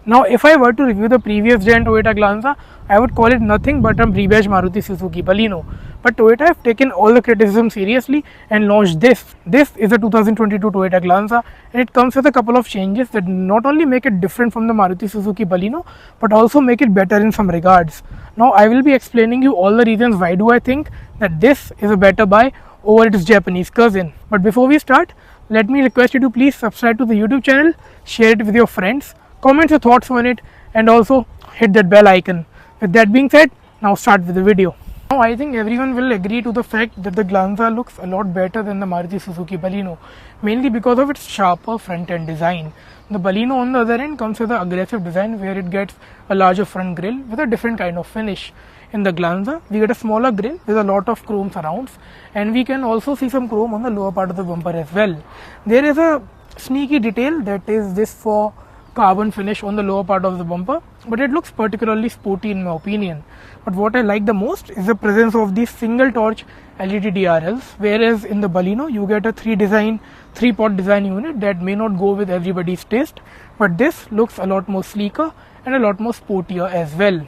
Now if I were to review the previous gen Toyota Glanza, I would call it nothing but a rebadged Maruti Suzuki Baleno. But Toyota have taken all the criticism seriously and launched this. This is a 2022 Toyota Glanza, and it comes with a couple of changes that not only make it different from the Maruti Suzuki Baleno but also make it better in some regards. Now I will be explaining you all the reasons why do I think that this is a better buy over its Japanese cousin. But before we start, let me request you to please subscribe to the YouTube channel, share it with your friends, comment your thoughts on it, and also hit that bell icon. With that being said, now start with the video. Now I think everyone will agree to the fact that the Glanza looks a lot better than the Maruti Suzuki Baleno, mainly because of its sharper front end design. The Baleno on the other end comes with an aggressive design where it gets a larger front grille with a different kind of finish. In the Glanza, we get a smaller grille with a lot of chrome surrounds, and we can also see some chrome on the lower part of the bumper as well. There is a sneaky detail that is this for carbon finish on the lower part of the bumper, but it looks particularly sporty in my opinion. But what I like the most is the presence of these single torch LED DRLs, whereas in the Baleno you get a three-pot design unit that may not go with everybody's taste, but this looks a lot more sleeker and a lot more sportier as well.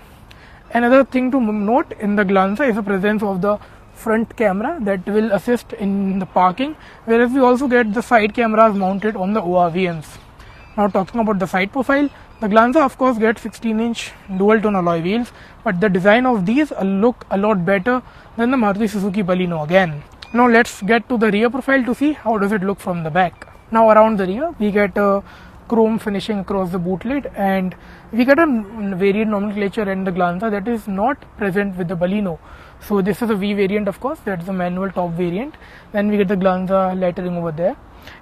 Another thing to note in the Glanza is the presence of the front camera that will assist in the parking, whereas we also get the side cameras mounted on the ORVMs. Now talking about the side profile, the Glanza of course gets 16-inch dual tone alloy wheels, but the design of these look a lot better than the Maruti Suzuki Baleno again. Now let's get to the rear profile to see how does it look from the back. Now around the rear we get a chrome finishing across the boot lid, and we get a variant nomenclature in the Glanza that is not present with the Baleno. So this is a V variant, of course, that's the manual top variant. Then we get the Glanza lettering over there.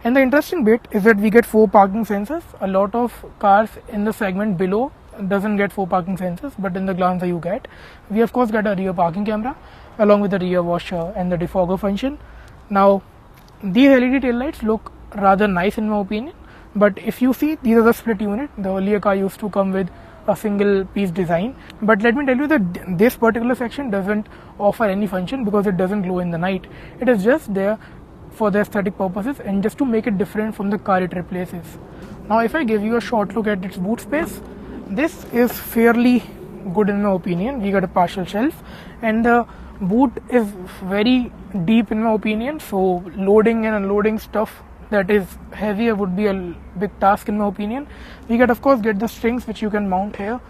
And the interesting bit is that we get 4 parking sensors. A lot of cars in the segment below doesn't get 4 parking sensors, but in the Glanza you get. We of course get a rear parking camera along with the rear washer and the defogger function. Now these LED taillights look rather nice in my opinion, but if you see, these are the split unit. The earlier car used to come with a single piece design, but let me tell you that this particular section doesn't offer any function because it doesn't glow in the night. It is just there for the aesthetic purposes and just to make it different from the car it replaces. Now if I give you a short look at its boot space, this is fairly good in my opinion. We got a partial shelf and the boot is very deep in my opinion, so loading and unloading stuff that is heavier would be a big task in my opinion. We get of course get the strings which you can mount here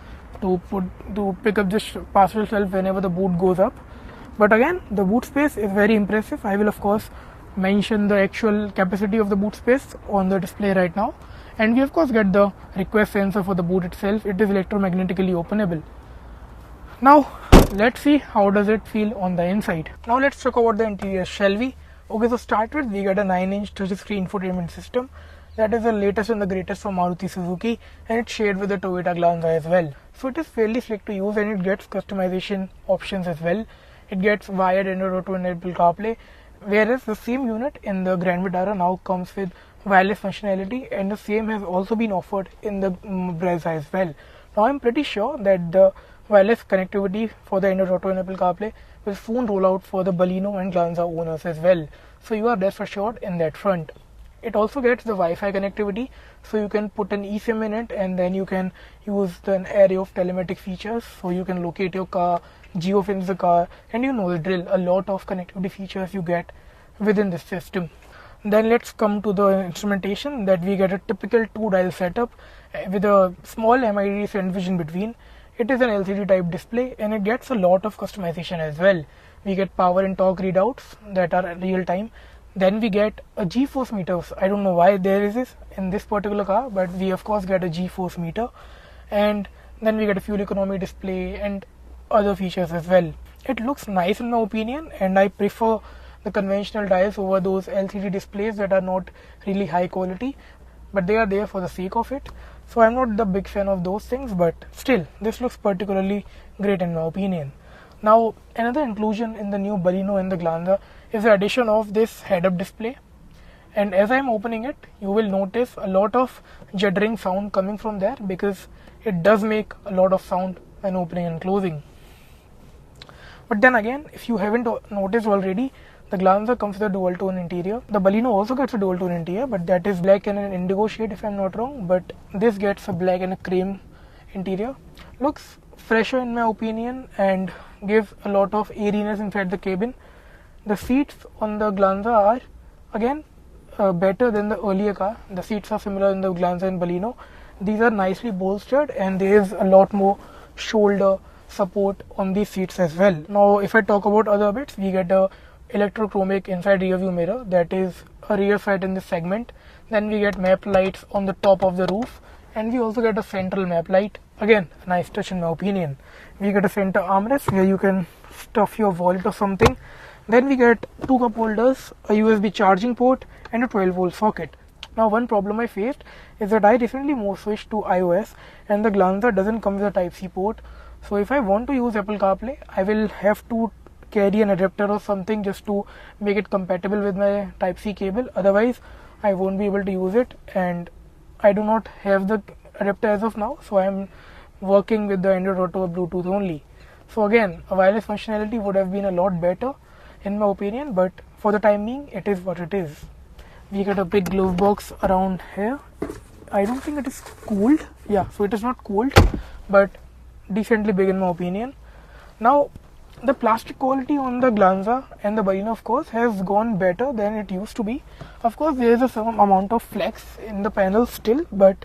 to pick up this partial shelf whenever the boot goes up. But again, the boot space is very impressive. I will of course mention the actual capacity of the boot space on the display right now, and we of course get the request sensor for the boot itself. It is electromagnetically openable. Now let's see how does it feel on the inside. Now let's talk about the interior, shall we? Okay, so start with, we get a 9-inch touchscreen infotainment system that is the latest and the greatest from Maruti Suzuki, and it's shared with the Toyota Glanza as well. So it is fairly slick to use and it gets customization options as well. It gets wired Android Auto enabled CarPlay, whereas the same unit in the Grand Vitara now comes with wireless functionality, and the same has also been offered in the Glanza as well. Now I'm pretty sure that the wireless connectivity for the Android Auto enabled CarPlay will soon roll out for the Baleno and Glanza owners as well. So you are rest assured in that front. It also gets the Wi-Fi connectivity, so you can put an eSIM in it and then you can use an array of telematic features, so you can locate your car, geofence the car, and you know the drill. A lot of connectivity features you get within this system. Then let's come to the instrumentation, that we get a typical 2-dial setup with a small MID send vision between. It is an LCD type display and it gets a lot of customization as well. We get power and torque readouts that are real time. Then we get a G-force meter. I don't know why there is this in this particular car, but we of course get a G-force meter. And then we get a fuel economy display and other features as well. It looks nice in my opinion, and I prefer the conventional dials over those LCD displays that are not really high quality, but they are there for the sake of it. So I'm not the big fan of those things, but still this looks particularly great in my opinion. Now another inclusion in the new Baleno and the Glanza is the addition of this head-up display, and as I'm opening it you will notice a lot of juddering sound coming from there because it does make a lot of sound when opening and closing. But then again, if you haven't noticed already, the Glanza comes with a dual tone interior. The Baleno also gets a dual tone interior, but that is black and an indigo shade if I'm not wrong, but this gets a black and a cream interior. Looks fresher in my opinion and gives a lot of airiness inside the cabin. The seats on the Glanza are again better than the earlier car. The seats are similar in the Glanza and Baleno. These are nicely bolstered and there is a lot more shoulder support on these seats as well. Now if I talk about other bits, we get a electrochromic inside rear view mirror, that is a rare sight in this segment. Then we get map lights on the top of the roof, and we also get a central map light, again a nice touch in my opinion. We get a center armrest where you can stuff your wallet or something. Then we get two cup holders, a USB charging port and a 12-volt socket. Now one problem I faced is that I recently switched to iOS and the Glanza doesn't come with a Type-C port. So if I want to use Apple CarPlay, I will have to carry an adapter or something just to make it compatible with my Type-C cable. Otherwise I won't be able to use it, and I do not have the adapter as of now, so I am working with the Android Auto or Bluetooth only. So again, a wireless functionality would have been a lot better in my opinion, but for the time being it is what it is. We get a big glove box around here. I don't think it is cooled. Yeah, so it is not cooled, but decently big in my opinion. Now the plastic quality on the Glanza and the Baleno of course has gone better than it used to be. Of course there is some amount of flex in the panel still, but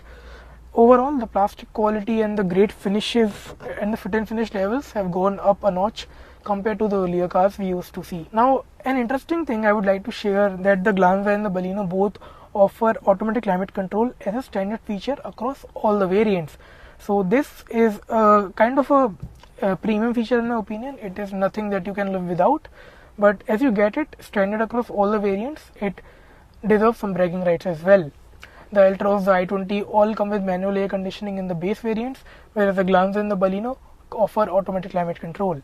overall the plastic quality and the great finishes and the fit and finish levels have gone up a notch compared to the earlier cars we used to see. Now an interesting thing I would like to share, that the Glanza and the Baleno both offer automatic climate control as a standard feature across all the variants. So this is a kind of a premium feature in my opinion. It is nothing that you can live without, but as you get it standard across all the variants, it deserves some bragging rights as well. The Ultras, the i20 all come with manual air conditioning in the base variants, whereas the Glanza and the Baleno offer automatic climate control.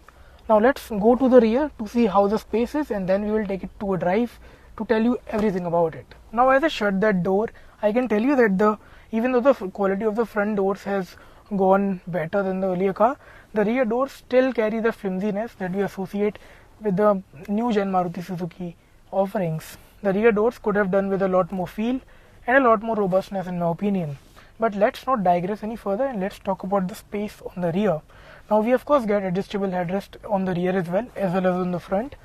Now let's go to the rear to see how the space is, and then we will take it to a drive to tell you everything about it. Now as I shut that door, I can tell you that even though the quality of the front doors has gone better than the earlier car, the rear doors still carry the flimsiness that we associate with the new gen Maruti Suzuki offerings. The rear doors could have done with a lot more feel and a lot more robustness in my opinion. But let's not digress any further and let's talk about the space on the rear. Now we of course get adjustable headrest on the rear as well as on the front,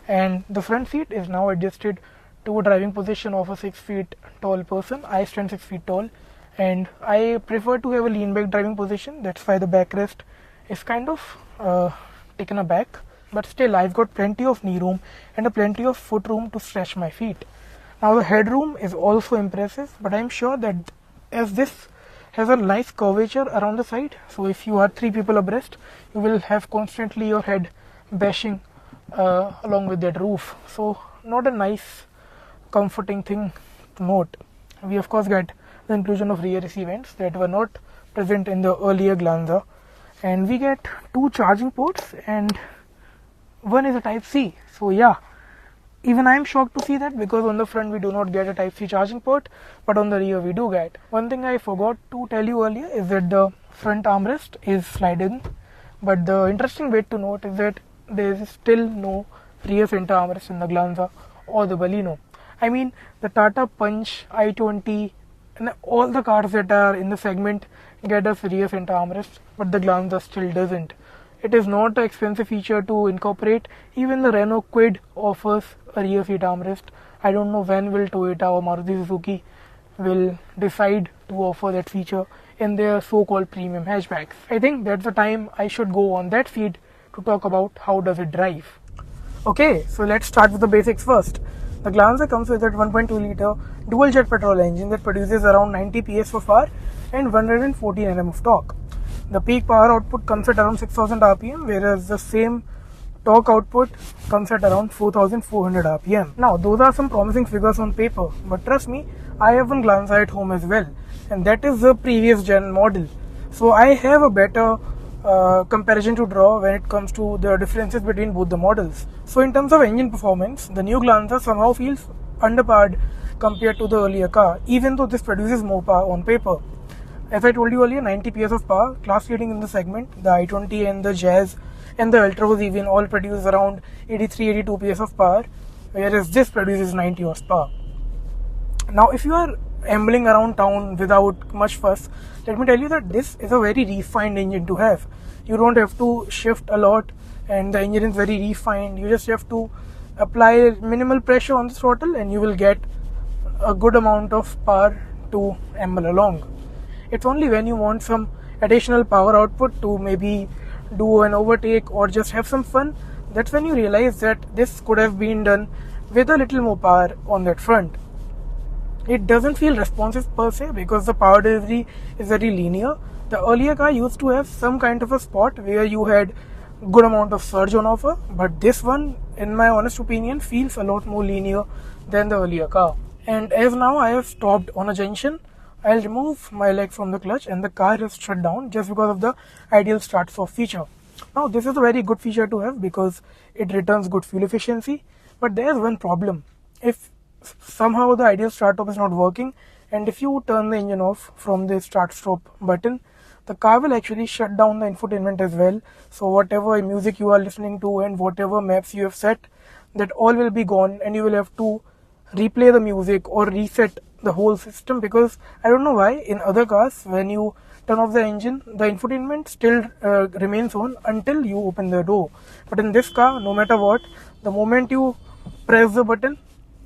and the front seat is now adjusted to a driving position of a 6 feet tall person. I stand 6 feet tall and I prefer to have a lean back driving position. That's why the backrest is kind of taken aback, but still I've got plenty of knee room and a plenty of foot room to stretch my feet. Now the headroom is also impressive, but I'm sure that as this has a nice curvature around the side, so if you are 3 people abreast, you will have constantly your head bashing along with that roof. So not a nice comforting thing to note. We of course get the inclusion of rear AC vents that were not present in the earlier Glanza, and we get 2 charging ports and one is a Type-C. So yeah, even I am shocked to see that, because on the front we do not get a Type-C charging port, but on the rear we do get. One thing I forgot to tell you earlier is that the front armrest is sliding, but the interesting bit to note is that there is still no rear center armrest in the Glanza or the Baleno. I mean, the Tata Punch, i20 and all the cars that are in the segment get us rear center armrest, but the Glanza still doesn't. It is not an expensive feature to incorporate. Even the Renault Kwid offers a rear seat armrest. I don't know when will Toyota or Maruti Suzuki will decide to offer that feature in their so-called premium hatchbacks. I think that's the time I should go on that feed to talk about how does it drive. Okay, so let's start with the basics first. The Glanza comes with a 1.2 liter dual jet petrol engine that produces around 90 PS of power and 114 Nm of torque. The peak power output comes at around 6000 rpm, whereas the same torque output comes at around 4400 rpm. Now those are some promising figures on paper, but trust me, I have one Glanza at home as well, and that is the previous gen model. So I have a better comparison to draw when it comes to the differences between both the models. So in terms of engine performance, the new Glanza somehow feels underpowered compared to the earlier car, even though this produces more power on paper. As I told you earlier, 90 PS of power, class leading in the segment. The i20 and the Jazz and the Ultras even all produce around 83-82 PS of power, whereas this produces 90 horsepower. Now if you are ambling around town without much fuss, let me tell you that this is a very refined engine to have. You don't have to shift a lot, and the engine is very refined. You just have to apply minimal pressure on the throttle and you will get a good amount of power to amble along. It's only when you want some additional power output to maybe do an overtake or just have some fun, that's when you realize that this could have been done with a little more power on that front. It doesn't feel responsive per se because the power delivery is very linear. The earlier car used to have some kind of a spot where you had good amount of surge on offer, but this one, in my honest opinion, feels a lot more linear than the earlier car. And as now I have stopped on a junction, I'll remove my leg from the clutch and the car is shut down just because of the ideal start-stop feature. Now this is a very good feature to have because it returns good fuel efficiency, but there's one problem. If somehow the ideal start-stop is not working and if you turn the engine off from the start-stop button, the car will actually shut down the infotainment as well. So whatever music you are listening to and whatever maps you have set, that all will be gone and you will have to replay the music or reset the whole system, because I don't know why in other cars when you turn off the engine the infotainment still remains on until you open the door, but in this car no matter what, the moment you press the button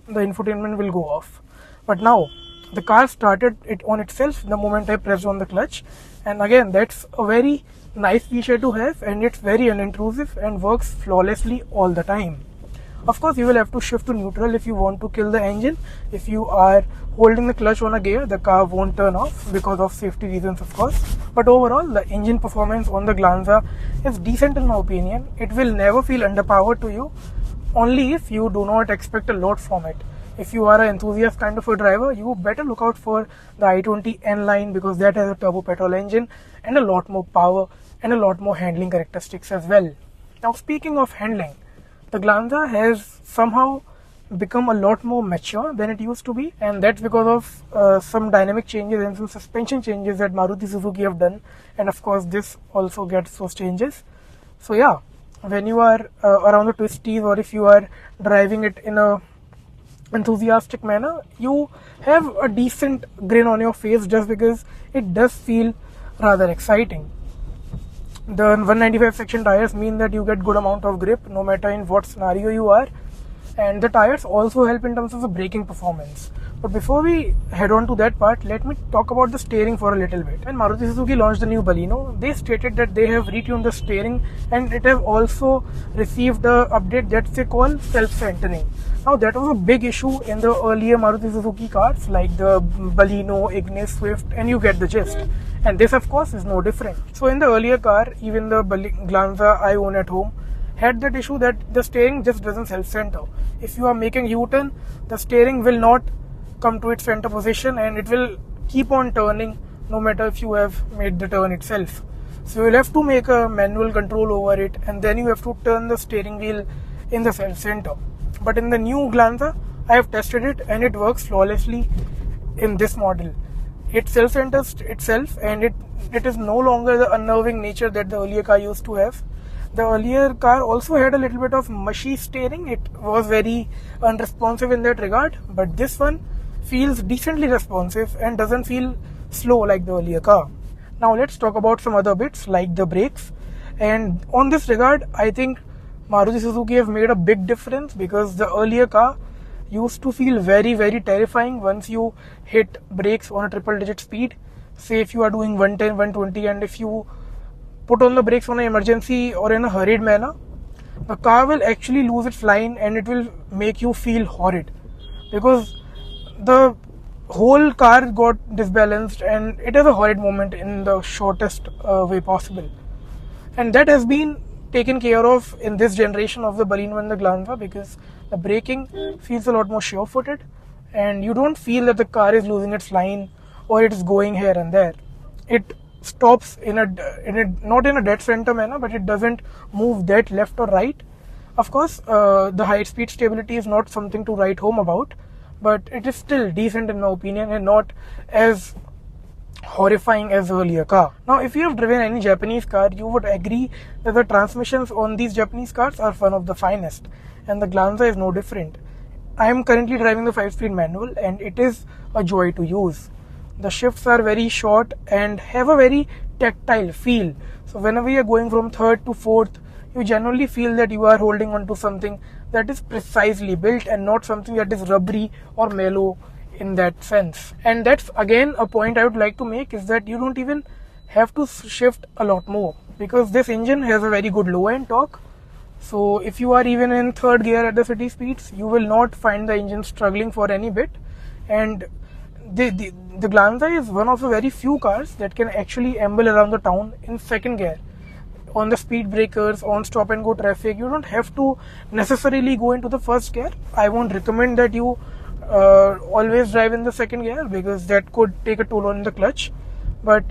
the infotainment will go off. But now the car started it on itself the moment I pressed on the clutch, and again that's a very nice feature to have and it's very unintrusive and works flawlessly all the time. Of course, you will have to shift to neutral if you want to kill the engine. If you are holding the clutch on a gear, the car won't turn off because of safety reasons, of course. But overall, the engine performance on the Glanza is decent in my opinion. It will never feel underpowered to you, only if you do not expect a lot from it. If you are an enthusiast kind of a driver, you better look out for the i20 N line because that has a turbo petrol engine and a lot more power and a lot more handling characteristics as well. Now, speaking of handling, the Glanza has somehow become a lot more mature than it used to be, and that's because of some dynamic changes and some suspension changes that Maruti Suzuki have done, and of course this also gets those changes. So yeah, when you are around the twisties or if you are driving it in a enthusiastic manner, you have a decent grin on your face just because it does feel rather exciting. The 195 section tires mean that you get good amount of grip no matter in what scenario you are, and the tires also help in terms of the braking performance. But before we head on to that part, let me talk about the steering for a little bit. When Maruti Suzuki launched the new Baleno, they stated that they have retuned the steering and it have also received the update that they call self-centering. Now that was a big issue in the earlier Maruti Suzuki cars like the Baleno, Ignis, Swift, and you get the gist. And this of course is no different. So in the earlier car, even the Glanza I own at home had that issue that the steering just doesn't self-center. If you are making U-turn, the steering will not come to its center position and it will keep on turning no matter if you have made the turn itself. So you'll have to make a manual control over it and then you have to turn the steering wheel in the self-center. But in the new Glanza, I have tested it and it works flawlessly in this model. It self-centers itself and it is no longer the unnerving nature that the earlier car used to have. The earlier car also had a little bit of mushy steering. It was very unresponsive in that regard, but this one feels decently responsive and doesn't feel slow like the earlier car. Now let's talk about some other bits like the brakes, and on this regard I think Maruti Suzuki have made a big difference because the earlier car used to feel very terrifying once you hit brakes on a triple digit speed. Say if you are doing 110, 120 and if you put on the brakes on an emergency or in a hurried manner, the car will actually lose its line and it will make you feel horrid because the whole car got disbalanced and it is a horrid moment in the shortest way possible. And that has been taken care of in this generation of the Baleno and the Glanza because the braking feels a lot more sure-footed and you don't feel that the car is losing its line or it is going here and there. It stops in a not in a dead center manner, but it doesn't move that left or right. Of course, the high speed stability is not something to write home about, but it is still decent in my opinion and not as horrifying as the earlier car. Now if you have driven any Japanese car, you would agree that the transmissions on these Japanese cars are one of the finest, and the Glanza is no different. I am currently driving the 5-speed manual and it is a joy to use. The shifts are very short and have a very tactile feel. So whenever you are going from third to fourth, you generally feel that you are holding on to something that is precisely built and not something that is rubbery or mellow in that sense. And that's again a point I would like to make, is that you don't even have to shift a lot more, because this engine has a very good low end torque. So if you are even in third gear at the city speeds, you will not find the engine struggling for any bit. And the Glanza is one of the very few cars that can actually amble around the town in second gear. On the speed breakers, on stop and go traffic, you don't have to necessarily go into the first gear. I won't recommend that you always drive in the second gear, because that could take a toll on the clutch. But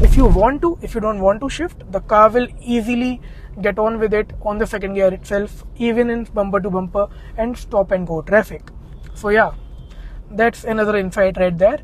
if you don't want to shift, the car will easily get on with it on the second gear itself, even in bumper to bumper and stop and go traffic. So yeah, that's another insight right there.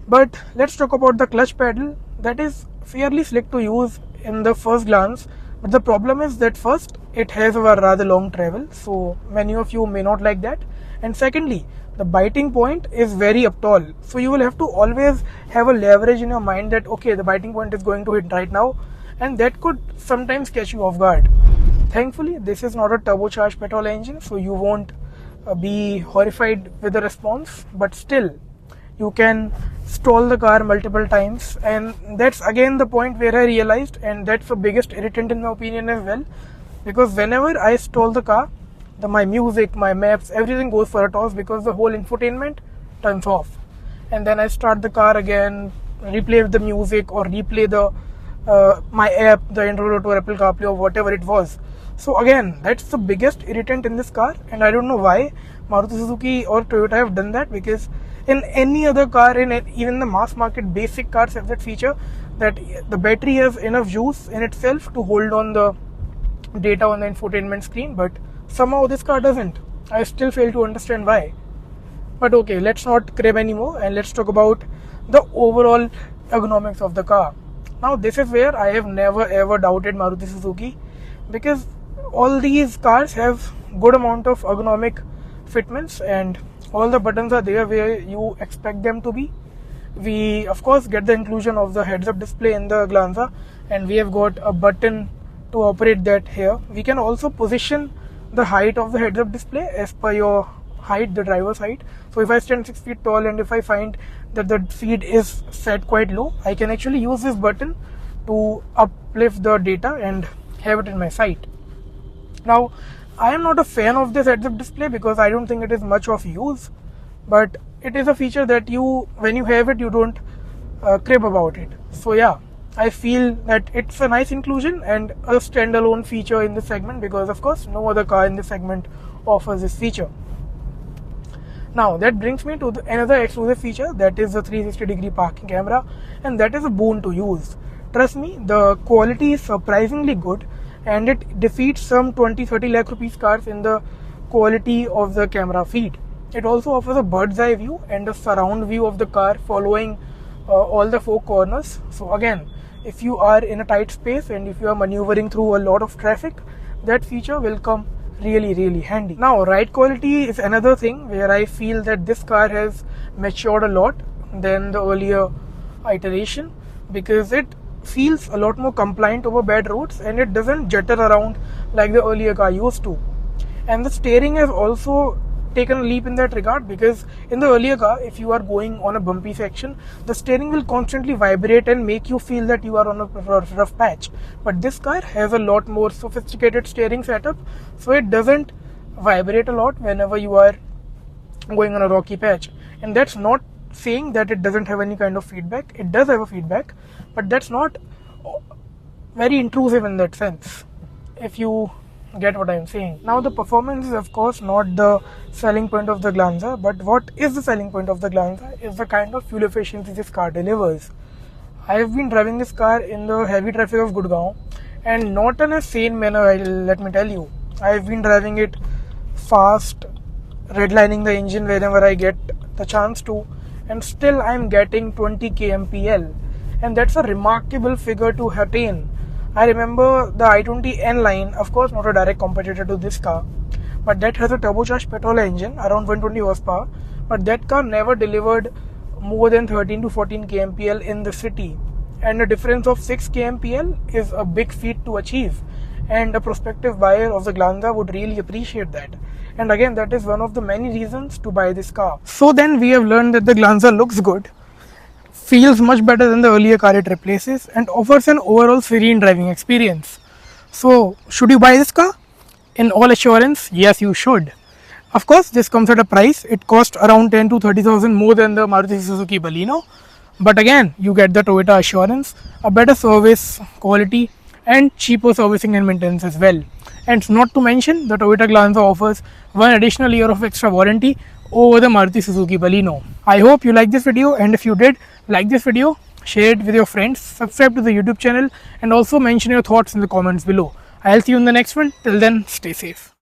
But let's talk about the clutch pedal. That is fairly slick to use in the first glance, but the problem is that first, it has a rather long travel, so many of you may not like that. And secondly, the biting point is very up tall, so you will have to always have a leverage in your mind that okay, the biting point is going to hit right now, and that could sometimes catch you off guard. Thankfully, this is not a turbocharged petrol engine, so you won't be horrified with the response, but still you can stall the car multiple times. And that's again the point where I realized, and that's the biggest irritant in my opinion as well, because whenever I stall the car, my music, my maps, everything goes for a toss, because the whole infotainment turns off. And then I start the car again, replay the music or replay the my app, the Android Auto or Apple CarPlay or whatever it was. So again, that's the biggest irritant in this car, and I don't know why Maruti Suzuki or Toyota have done that, because in any other car, even the mass market basic cars have that feature that the battery has enough juice in itself to hold on the data on the infotainment screen, but somehow this car doesn't. I still fail to understand why. But okay, let's not crib anymore and let's talk about the overall ergonomics of the car. Now this is where I have never ever doubted Maruti Suzuki, because all these cars have good amount of ergonomic fitments and all the buttons are there where you expect them to be. We of course get the inclusion of the heads-up display in the Glanza, and we have got a button to operate that here. We can also position the height of the heads-up display as per your height, the driver's height. So if I stand 6 feet tall and if I find that the feed is set quite low, I can actually use this button to uplift the data and have it in my sight. Now, I am not a fan of this heads-up display because I don't think it is much of use, but it is a feature that when you have it, you don't crib about it. So yeah, I feel that it's a nice inclusion and a standalone feature in this segment, because of course no other car in this segment offers this feature. Now that brings me to another exclusive feature, that is the 360-degree parking camera, and that is a boon to use. Trust me, the quality is surprisingly good and it defeats some 20-30 lakh rupees cars in the quality of the camera feed. It also offers a bird's eye view and a surround view of the car following all the 4 corners. So again, if you are in a tight space and if you are maneuvering through a lot of traffic, that feature will come really handy. Now ride quality is another thing where I feel that this car has matured a lot than the earlier iteration, because it feels a lot more compliant over bad roads and it doesn't jutter around like the earlier car used to. And the steering has also taken a leap in that regard, because in the earlier car, if you are going on a bumpy section, the steering will constantly vibrate and make you feel that you are on a rough patch. But this car has a lot more sophisticated steering setup, so it doesn't vibrate a lot whenever you are going on a rocky patch. And that's not saying that it doesn't have any kind of feedback. It does have a feedback, but that's not very intrusive in that sense, if you get what I'm saying. Now the performance is of course not the selling point of the Glanza, but what is the selling point of the Glanza is the kind of fuel efficiency this car delivers. I have been driving this car in the heavy traffic of Gurgaon, and not in a sane manner, let me tell you. I have been driving it fast, redlining the engine whenever I get the chance to, and still I'm getting 20 kmpl, and that's a remarkable figure to attain. I remember the i20 N line, of course not a direct competitor to this car, but that has a turbocharged petrol engine around 120 horsepower, but that car never delivered more than 13 to 14 kmpl in the city, and a difference of 6 kmpl is a big feat to achieve, and a prospective buyer of the Glanza would really appreciate that. And again, that is one of the many reasons to buy this car. So then we have learned that the Glanza looks good, feels much better than the earlier car it replaces, and offers an overall serene driving experience. So should you buy this car? In all assurance, yes, you should. Of course, this comes at a price. It costs around 10 to 30,000 more than the Maruti Suzuki Baleno. But again, you get the Toyota assurance, a better service quality, and cheaper servicing and maintenance as well. And not to mention, the Toyota Glanza offers one additional year of extra warranty over the Maruti Suzuki Baleno. I hope you liked this video, and if you did like this video, share it with your friends, subscribe to the YouTube channel, and also mention your thoughts in the comments below. I'll see you in the next one. Till then, stay safe.